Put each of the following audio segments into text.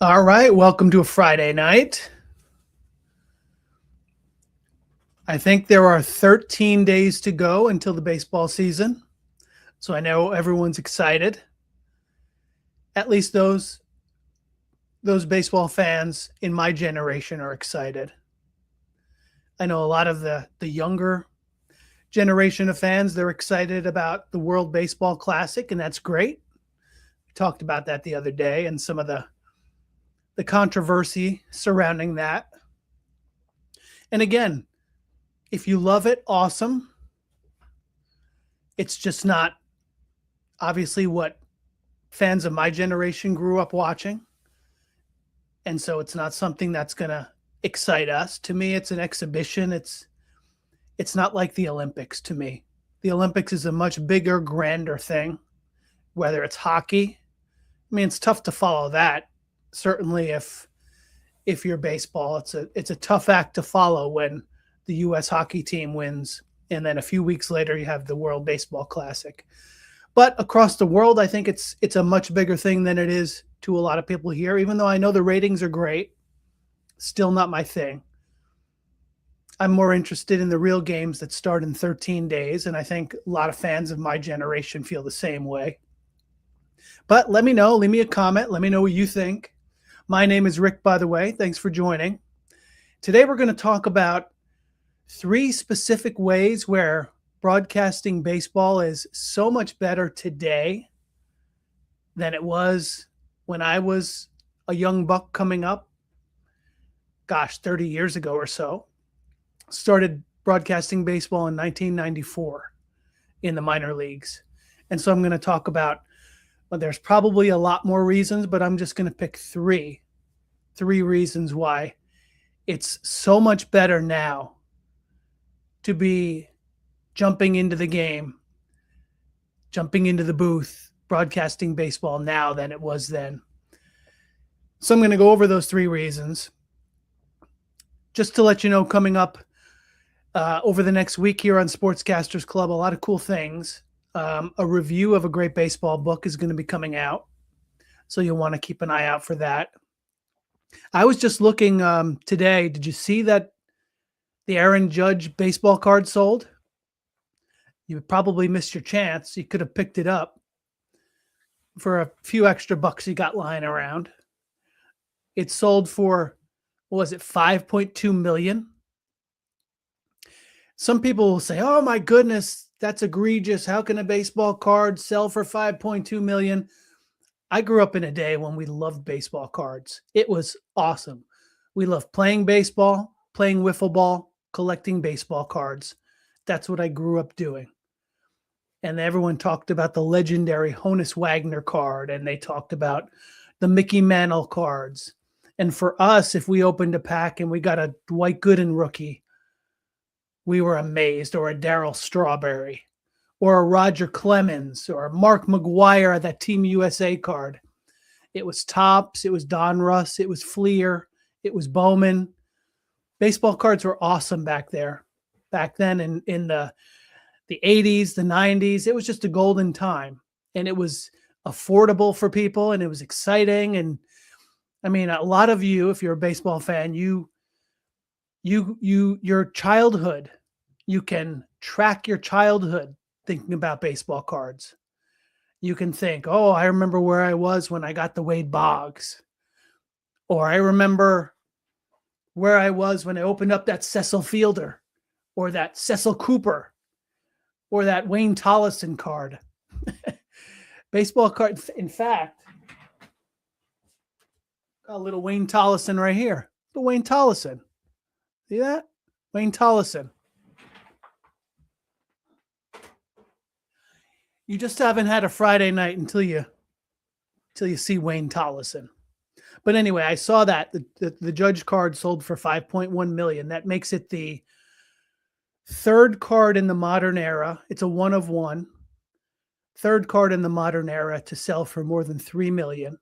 All right, welcome to a Friday night. I think there are 13 days to go until the baseball season. So I know everyone's excited. At least those baseball fans in my generation are excited. I know a lot of the younger generation of fans, they're excited about the World Baseball Classic, and that's great. We talked about that the other day and some of the controversy surrounding that. And again, if you love it, awesome. It's just not obviously what fans of my generation grew up watching. And so it's not something that's going to excite us. To me, it's an exhibition. It's not like the Olympics to me. The Olympics is a much bigger, grander thing, whether it's hockey. I mean, it's tough to follow that. Certainly if you're baseball, it's a tough act to follow when the US hockey team wins and then a few weeks later you have the World Baseball Classic. But across the world, I think it's a much bigger thing than it is to a lot of people here. Even though I know the ratings are great, still not my thing. I'm more interested in the real games that start in 13 days, and I think a lot of fans of my generation feel the same way. But let me know, leave me a comment, let me know what you think. My name is Rick, by the way. Thanks for joining. Today we're going to talk about 3 specific ways where broadcasting baseball is so much better today than it was when I was a young buck coming up. Gosh, 30 years ago or so. Started broadcasting baseball in 1994 in the minor leagues. And so I'm going to talk about, well, there's probably a lot more reasons, but I'm just going to pick three reasons why it's so much better now to be jumping into the game, jumping into the booth, broadcasting baseball now than it was then. So I'm going to go over those 3 reasons. Just to let you know, coming up over the next week here on Sportscasters Club, a lot of cool things. A review of a great baseball book is going to be coming out, so you'll want to keep an eye out for that. I was just looking today. Did you see that the Aaron Judge baseball card sold? You probably missed your chance. You could have picked it up for a few extra bucks you got lying around. It sold for, what was it, $5.2 million? Some people will say, oh my goodness, that's egregious. How can a baseball card sell for $5.2 million? I grew up in a day when we loved baseball cards. It was awesome. We loved playing baseball, playing wiffle ball, collecting baseball cards. That's what I grew up doing. And everyone talked about the legendary Honus Wagner card, and they talked about the Mickey Mantle cards. And for us, if we opened a pack and we got a Dwight Gooden rookie, we were amazed, or a Darryl Strawberry, or a Roger Clemens, or a Mark McGwire, that Team USA card. It was Topps, it was Donruss, it was Fleer, it was Bowman. Baseball cards were awesome back then in the 80s, the 90s. It was just a golden time, and it was affordable for people, and it was exciting. And I mean, a lot of you, if you're a baseball fan, your childhood, you can track your childhood thinking about baseball cards. You can think, oh, I remember where I was when I got the Wade Boggs, or I remember where I was when I opened up that Cecil Fielder, or that Cecil Cooper, or that Wayne Tollison card. Baseball card. In fact, a little Wayne Tollison right here. The Wayne Tollison. See that? Wayne Tollison. You just haven't had a Friday night until you see Wayne Tollison. But anyway, I saw that the Judge card sold for $5.1 million. That makes it the 3rd card in the modern era. It's a 1 of 1. 3rd card in the modern era to sell for more than $3 million.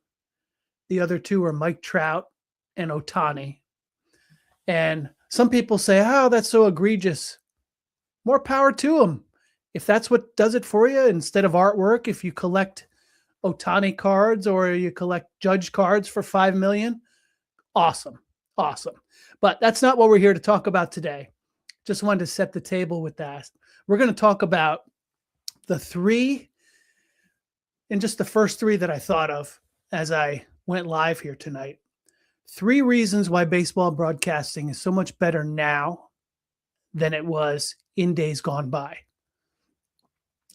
The other 2 are Mike Trout and Ohtani. And some people say, oh, that's so egregious. More power to them. If that's what does it for you, instead of artwork, if you collect Otani cards or you collect Judge cards for $5 million, awesome. Awesome. But that's not what we're here to talk about today. Just wanted to set the table with that. We're going to talk about the three, and just the first three that I thought of as I went live here tonight. 3 reasons why baseball broadcasting is so much better now than it was in days gone by.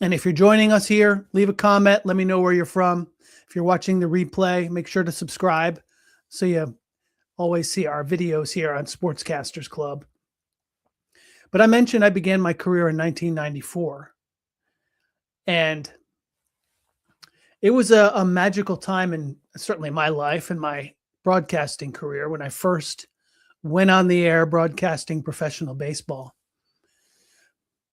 And if you're joining us here, leave a comment. Let me know where you're from. If you're watching the replay, make sure to subscribe so you always see our videos here on Sportscasters Club. But I mentioned I began my career in 1994. And it was a magical time in certainly my life and my broadcasting career when I first went on the air broadcasting professional baseball.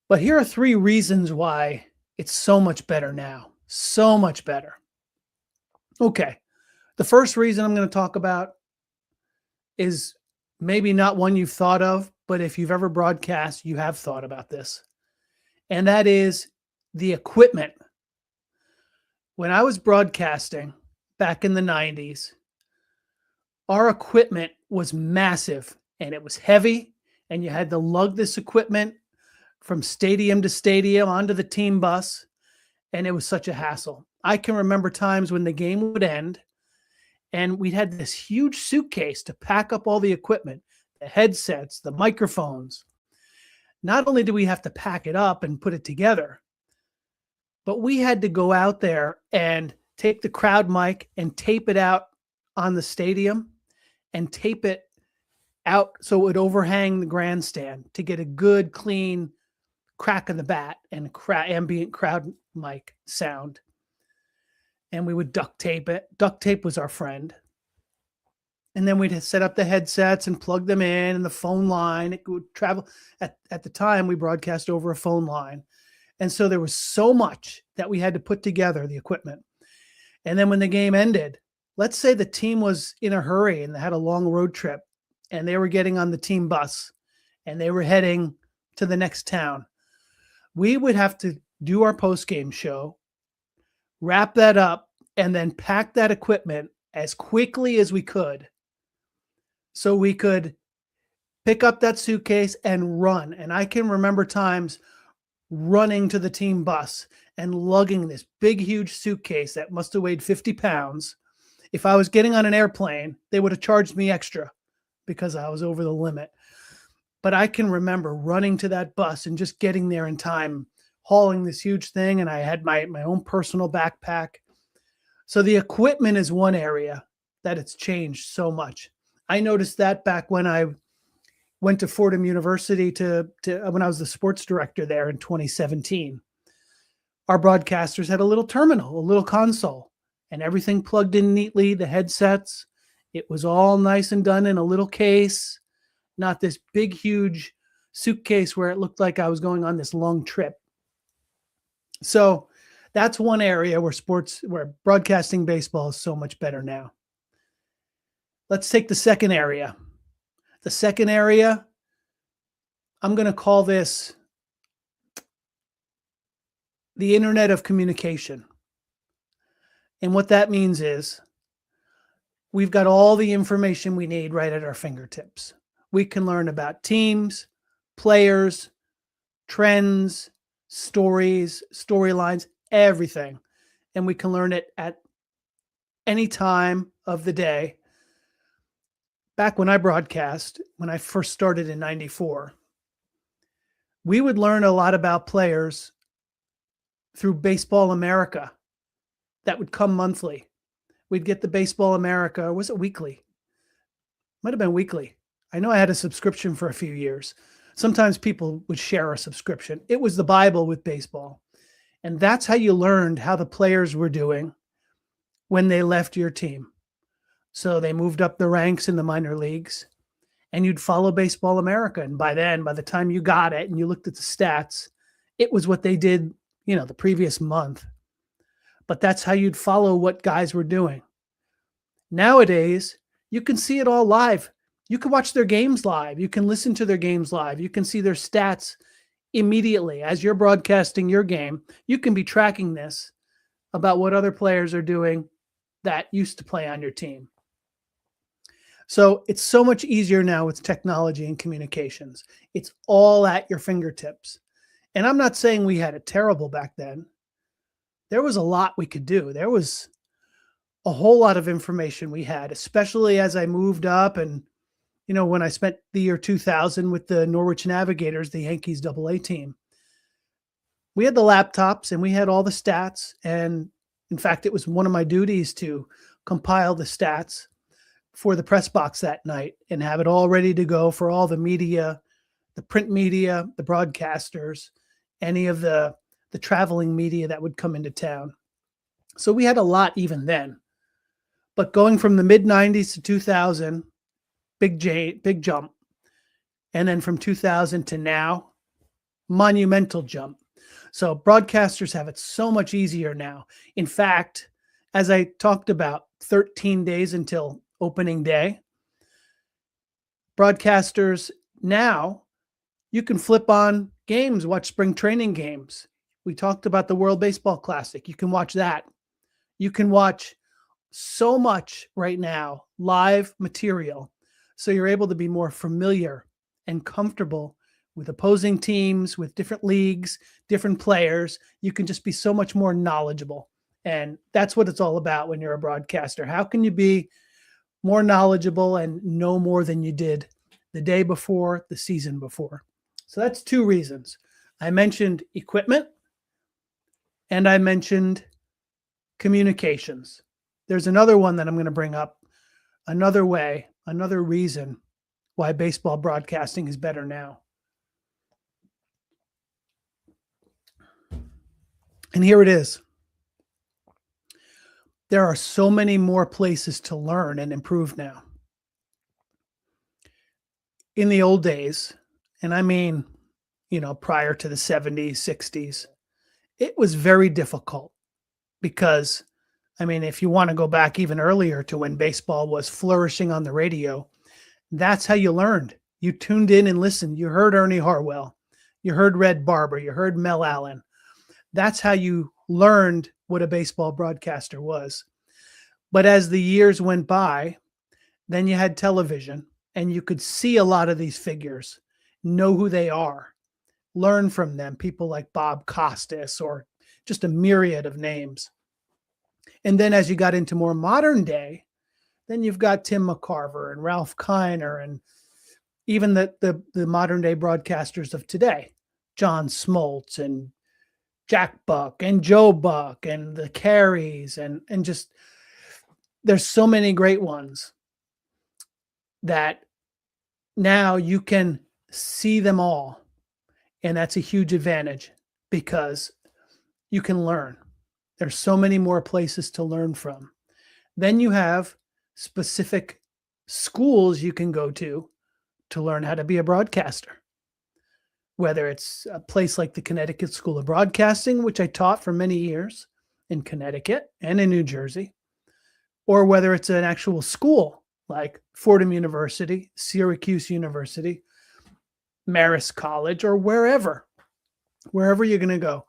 But here are 3 reasons why it's so much better now. So much better. Okay. The first reason I'm going to talk about is maybe not one you've thought of, but if you've ever broadcast, you have thought about this. And that is the equipment. When I was broadcasting back in the 90s, our equipment was massive and it was heavy, and you had to lug this equipment from stadium to stadium onto the team bus, and it was such a hassle. I can remember times when the game would end and we'd had this huge suitcase to pack up all the equipment, the headsets, the microphones. Not only do we have to pack it up and put it together, but we had to go out there and take the crowd mic and tape it out on the stadium and tape it out so it would overhang the grandstand to get a good, clean crack of the bat and ambient crowd mic sound. And we would duct tape it. Duct tape was our friend. And then we'd set up the headsets and plug them in, and the phone line. It would travel. At the time, we broadcast over a phone line. And so there was so much that we had to put together, the equipment. And then when the game ended, let's say the team was in a hurry and they had a long road trip and they were getting on the team bus and they were heading to the next town. We would have to do our post-game show, wrap that up, and then pack that equipment as quickly as we could so we could pick up that suitcase and run. And I can remember times running to the team bus and lugging this big, huge suitcase that must have weighed 50 pounds. If I was getting on an airplane, they would have charged me extra because I was over the limit. But I can remember running to that bus and just getting there in time, hauling this huge thing. And I had my own personal backpack. So the equipment is one area that it's changed so much. I noticed that back when I went to Fordham University when I was the sports director there in 2017. Our broadcasters had a little terminal, a little console, and everything plugged in neatly, the headsets. It was all nice and done in a little case, not this big, huge suitcase where it looked like I was going on this long trip. So that's one area where broadcasting baseball is so much better now. Let's take the second area. The second area, I'm going to call this the internet of communication. And what that means is we've got all the information we need right at our fingertips. We can learn about teams, players, trends, stories, storylines, everything. And we can learn it at any time of the day. Back when I broadcast, when I first started in 94, we would learn a lot about players through Baseball America. That would come monthly. We'd get the Baseball America, or was it weekly? Might have been weekly. I know I had a subscription for a few years. Sometimes people would share a subscription. It was the Bible with baseball. And that's how you learned how the players were doing when they left your team. So they moved up the ranks in the minor leagues, and you'd follow Baseball America. And by the time you got it and you looked at the stats, it was what they did, the previous month. But that's how you'd follow what guys were doing. Nowadays, you can see it all live. You can watch their games live. You can listen to their games live. You can see their stats immediately. As you're broadcasting your game, you can be tracking this about what other players are doing that used to play on your team. So it's so much easier now with technology and communications. It's all at your fingertips. And I'm not saying we had it terrible back then. There was a lot we could do. There was a whole lot of information we had, especially as I moved up and, when I spent the year 2000 with the Norwich Navigators, the Yankees AA team. We had the laptops and we had all the stats. And in fact, it was one of my duties to compile the stats for the press box that night and have it all ready to go for all the media, the print media, the broadcasters, any of the traveling media that would come into town. So we had a lot even then. But going from the mid 90s to 2000, big jump. And then from 2000 to now, monumental jump. So broadcasters have it so much easier now. In fact, as I talked about, 13 days until opening day, broadcasters now, you can flip on games, watch spring training games. We talked about the World Baseball Classic. You can watch that. You can watch so much right now, live material. So you're able to be more familiar and comfortable with opposing teams, with different leagues, different players. You can just be so much more knowledgeable. And that's what it's all about when you're a broadcaster. How can you be more knowledgeable and know more than you did the day before, the season before? So that's two reasons. I mentioned equipment and I mentioned communications. There's another one that I'm going to bring up, another reason why baseball broadcasting is better now. And here it is. There are so many more places to learn and improve now. In the old days, and I mean, prior to the 70s, 60s, it was very difficult because, if you want to go back even earlier to when baseball was flourishing on the radio, that's how you learned. You tuned in and listened. You heard Ernie Harwell. You heard Red Barber. You heard Mel Allen. That's how you learned what a baseball broadcaster was. But as the years went by, then you had television and you could see a lot of these figures, know who they are, learn from them, people like Bob Costas or just a myriad of names. And then as you got into more modern day, then you've got Tim McCarver and Ralph Kiner and even the modern day broadcasters of today, John Smoltz and Jack Buck and Joe Buck and the Careys and just there's so many great ones that now you can see them all. And that's a huge advantage because you can learn. There's so many more places to learn from. Then you have specific schools you can go to learn how to be a broadcaster. Whether it's a place like the Connecticut School of Broadcasting, which I taught for many years in Connecticut and in New Jersey, or whether it's an actual school like Fordham University, Syracuse University, Marist College, or wherever you're going to go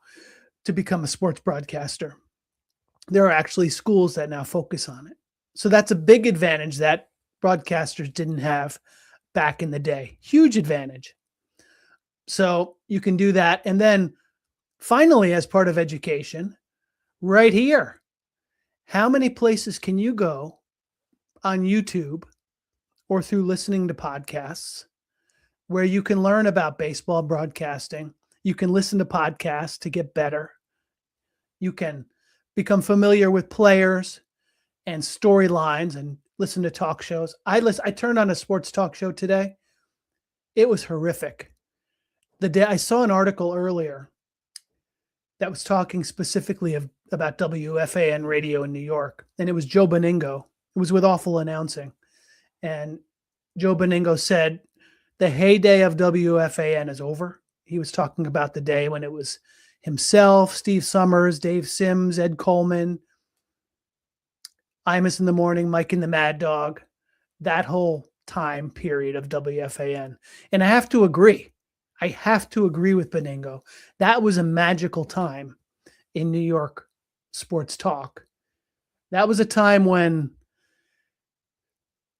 to become a sports broadcaster. There are actually schools that now focus on it. So that's a big advantage that broadcasters didn't have back in the day. Huge advantage. So you can do that. And then finally, as part of education, right here, how many places can you go on YouTube or through listening to podcasts where you can learn about baseball broadcasting? You can listen to podcasts to get better. You can become familiar with players and storylines and listen to talk shows. I turned on a sports talk show today. It was horrific. I saw an article earlier that was talking specifically about WFAN radio in New York, and it was Joe Beningo. It was with Awful Announcing. And Joe Beningo said, the heyday of WFAN is over. He was talking about the day when it was himself, Steve Summers, Dave Sims, Ed Coleman, Imus in the Morning, Mike and the Mad Dog, that whole time period of WFAN. And I have to agree with Beningo. That was a magical time in New York sports talk. That was a time when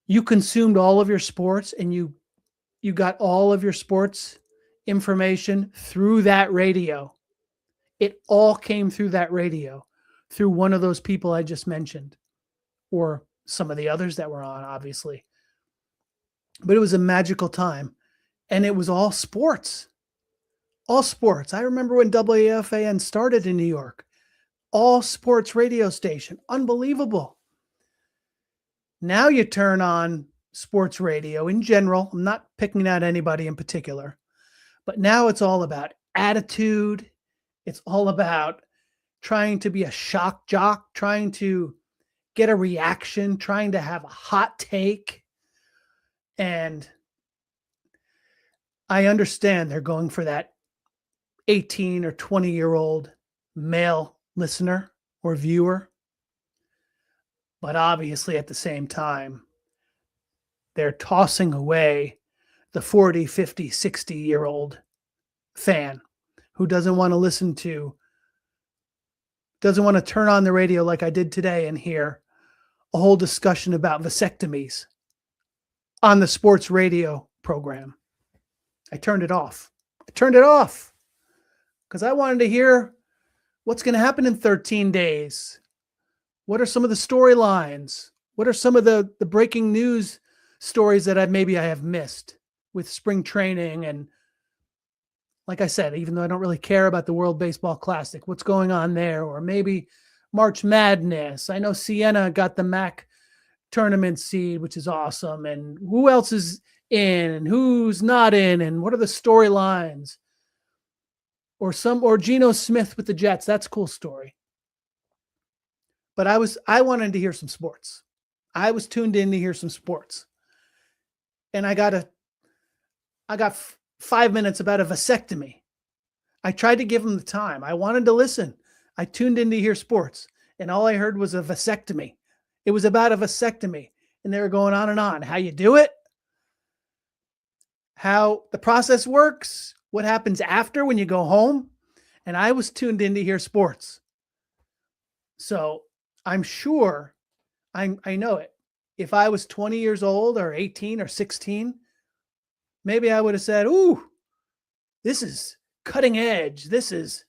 you consumed all of your sports and you got all of your sports information through that radio. It all came through that radio, through one of those people I just mentioned, or some of the others that were on, obviously. But it was a magical time, and it was all sports. All sports. I remember when WFAN started in New York. All sports radio station. Unbelievable. Now you turn on sports radio in general. I'm not picking out anybody in particular, but now it's all about attitude. It's all about trying to be a shock jock, trying to get a reaction, trying to have a hot take. And I understand they're going for that 18 or 20-year-old male listener or viewer. But obviously, at the same time, they're tossing away the 40, 50, 60-year-old fan who doesn't want to turn on the radio like I did today and hear a whole discussion about vasectomies on the sports radio program. I turned it off. Because I wanted to hear what's going to happen in 13 days. What are some of the storylines? What are some of the breaking news stories that I have missed with spring training? And like I said, even though I don't really care about the World Baseball Classic, what's going on there? Or maybe March Madness. I know Siena got the MAC tournament seed, which is awesome. And who else is in and who's not in? And what are the storylines? Or Geno Smith with the Jets. That's a cool story. But I wanted to hear some sports. I was tuned in to hear some sports. And I got 5 minutes about a vasectomy. I tried to give them the time. I wanted to listen. I tuned in to hear sports. And all I heard was a vasectomy. It was about a vasectomy. And they were going on and on. How you do it. How the process works. What happens after when you go home. And I was tuned in to hear sports. So I'm sure, I know it. If I was 20 years old or 18 or 16, maybe I would have said, ooh, this is cutting edge. This is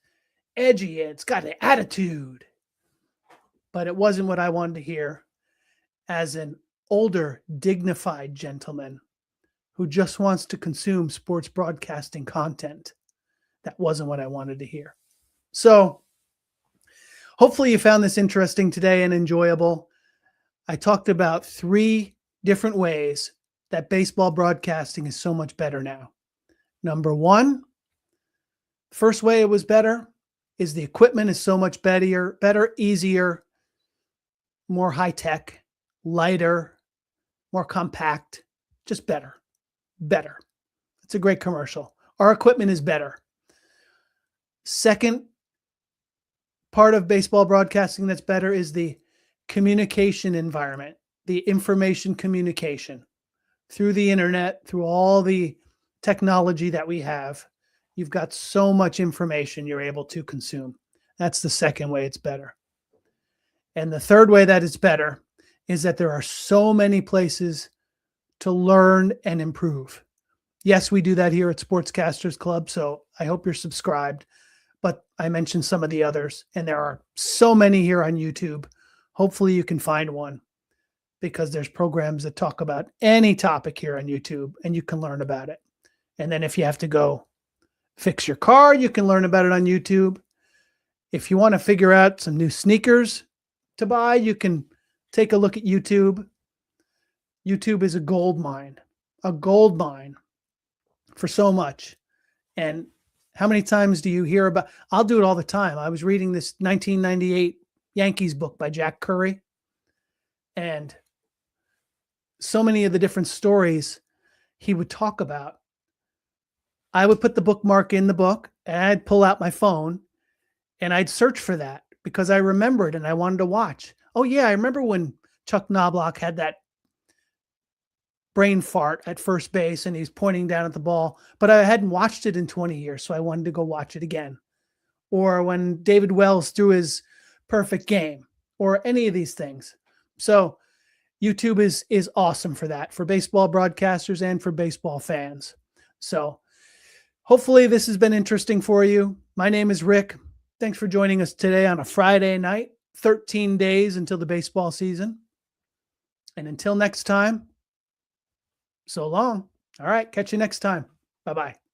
edgy. It's got an attitude. But it wasn't what I wanted to hear as an older, dignified gentleman who just wants to consume sports broadcasting content. That wasn't what I wanted to hear. So hopefully you found this interesting today and enjoyable. I talked about 3 different ways that baseball broadcasting is so much better now. Number 1, first way it was better is the equipment is so much better, easier, more high-tech, lighter, more compact, just better. It's a great commercial. Our equipment is better. Second part of baseball broadcasting that's better is the communication environment, the information communication through the internet, through all the technology that we have. You've got so much information you're able to consume. That's the second way it's better. And the third way that it's better is that there are so many places to learn and improve. Yes, we do that here at Sportscasters Club, so I hope you're subscribed. But I mentioned some of the others, and there are so many here on YouTube. Hopefully you can find one because there's programs that talk about any topic here on YouTube, and you can learn about it. And then if you have to go fix your car, you can learn about it on YouTube. If you want to figure out some new sneakers to buy, you can take a look at YouTube. YouTube is a gold mine for so much. And how many times do you hear about, I'll do it all the time. I was reading this 1998 Yankees book by Jack Curry, and so many of the different stories he would talk about. I would put the bookmark in the book, and I'd pull out my phone, and I'd search for that because I remembered and I wanted to watch. Oh yeah, I remember when Chuck Knobloch had that brain fart at first base and he's pointing down at the ball, but I hadn't watched it in 20 years, so I wanted to go watch it again. Or when David Wells threw his perfect game or any of these things. So YouTube is awesome for that, for baseball broadcasters and for baseball fans. So hopefully this has been interesting for you. My name is Rick. Thanks for joining us today on a Friday night, 13 days until the baseball season. And until next time, so long. All right, catch you next time. Bye-bye.